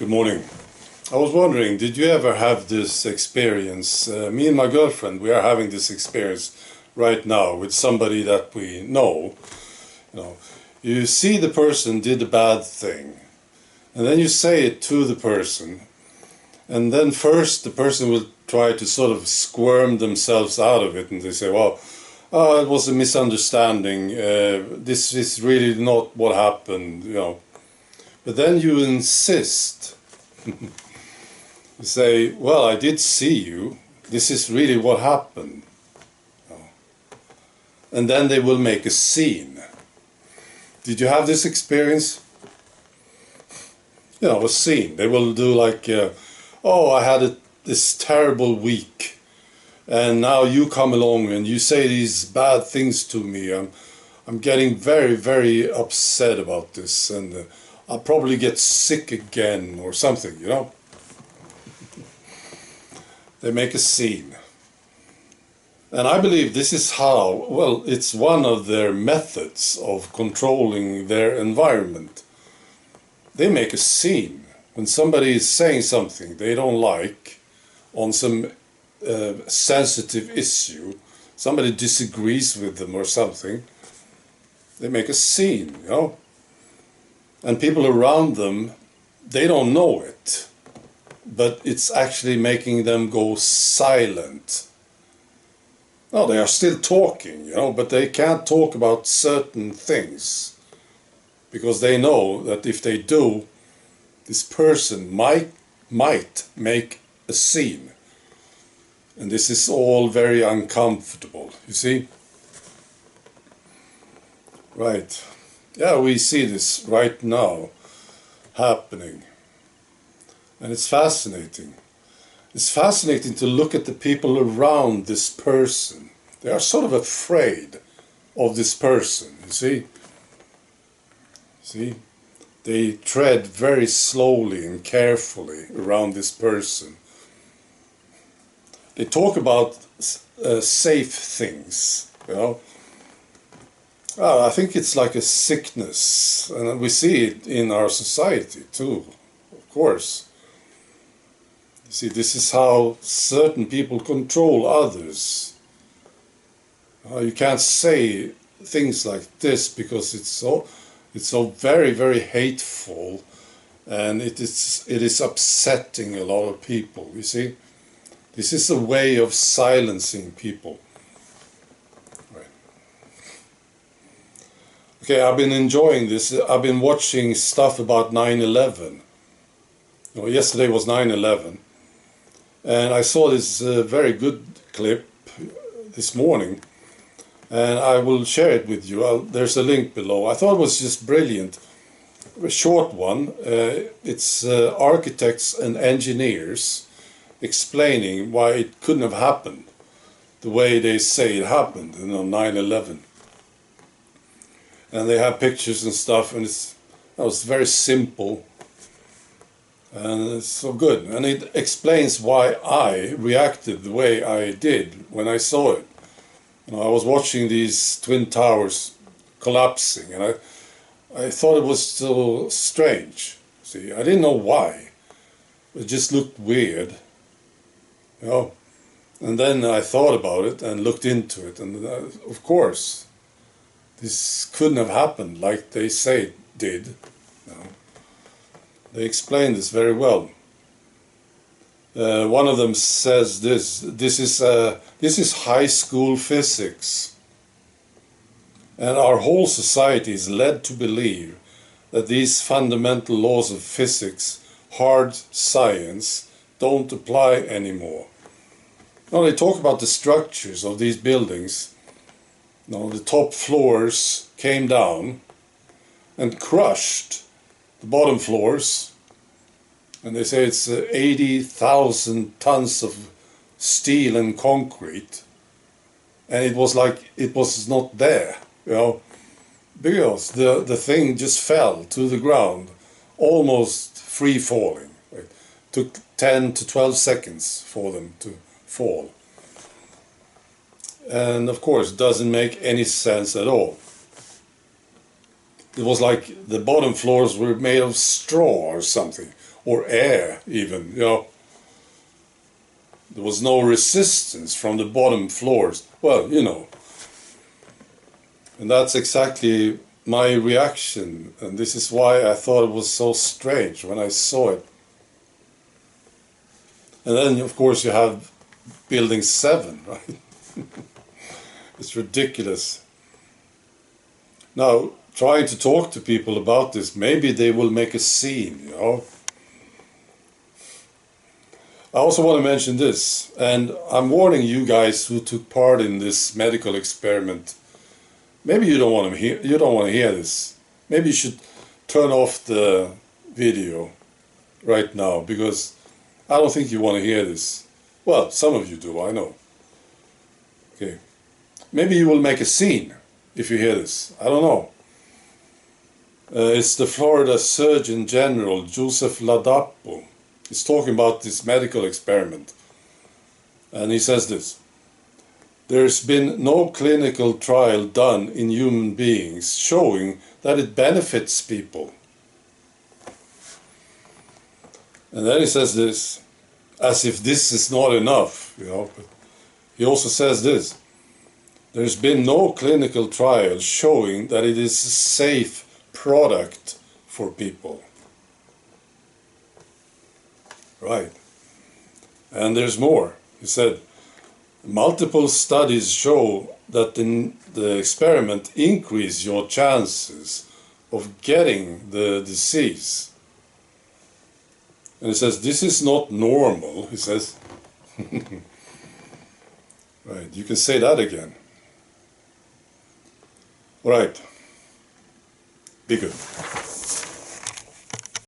Good morning. I was wondering, did you ever have this experience? Me and my girlfriend, we are having this experience right now with somebody that we know. You see the person did a bad thing, and then you say it to the person, and then first the person will try to sort of squirm themselves out of it, and they say, well, it was a misunderstanding, this is really not what happened. But then you insist. You say, well, I did see you, this is really what happened. And then they will make a scene. Did you have this experience? A scene. They will do like, oh, I had this terrible week, and now you come along and you say these bad things to me. I'm getting very, very upset about this, and I'll probably get sick again or something, They make a scene. And I believe this is how, well, it's one of their methods of controlling their environment. They make a scene. When somebody is saying something they don't like on some sensitive issue, somebody disagrees with them or something, they make a scene, And people around them, they don't know it, but it's actually making them go silent. No, they are still talking, but they can't talk about certain things, because they know that if they do, this person might make a scene. And this is all very uncomfortable, you see? Right. Yeah, we see this right now happening. And it's fascinating. It's fascinating to look at the people around this person. They are sort of afraid of this person, you see? See? They tread very slowly and carefully around this person. They talk about safe things, I think it's like a sickness, and we see it in our society too, of course. You see, this is how certain people control others. You can't say things like this because it's so very, very hateful, and it is upsetting a lot of people, you see. This is a way of silencing people. Okay, I've been enjoying this. I've been watching stuff about 9/11. Yesterday was 9/11. And I saw this very good clip this morning. And I will share it with you. There's a link below. I thought it was just brilliant. A short one. It's architects and engineers explaining why it couldn't have happened the way they say it happened, 9/11. And they have pictures and stuff, and that was very simple, and it's so good. And it explains why I reacted the way I did when I saw it. I was watching these twin towers collapsing, and I thought it was so strange. See, I didn't know why. It just looked weird, And then I thought about it and looked into it, and of course, this couldn't have happened like they say it did. They explain this very well. One of them says this is high school physics, and our whole society is led to believe that these fundamental laws of physics, hard science, don't apply anymore. Now they talk about the structures of these buildings. The top floors came down and crushed the bottom floors, and they say it's 80,000 tons of steel and concrete, and it was like it was not there, because the thing just fell to the ground, almost free falling. It took 10 to 12 seconds for them to fall. And of course, it doesn't make any sense at all. it was like the bottom floors were made of straw or something, or air even, you know. There was no resistance from the bottom floors. Well, you know. And that's exactly my reaction, and this is why I thought it was so strange when I saw it. And then, of course, you have Building 7, right? It's ridiculous. Now, trying to talk to people about this, maybe they will make a scene, you know. I also want to mention this, and I'm warning you guys who took part in this medical experiment. Maybe you don't want to hear this. Maybe you should turn off the video right now, because I don't think you want to hear this. Well, some of you do, I know. Okay. Maybe you will make a scene if you hear this. I don't know. It's the Florida Surgeon General, Joseph Ladapo. He's talking about this medical experiment. And he says this: there's been no clinical trial done in human beings showing that it benefits people. And then he says this, as if this is not enough, you know. But he also says this: there's been no clinical trial showing that it is a safe product for people. Right. And there's more. He said, multiple studies show that the experiment increase your chances of getting the disease. And he says, this is not normal, he says. Right, you can say that again. All right. Be good.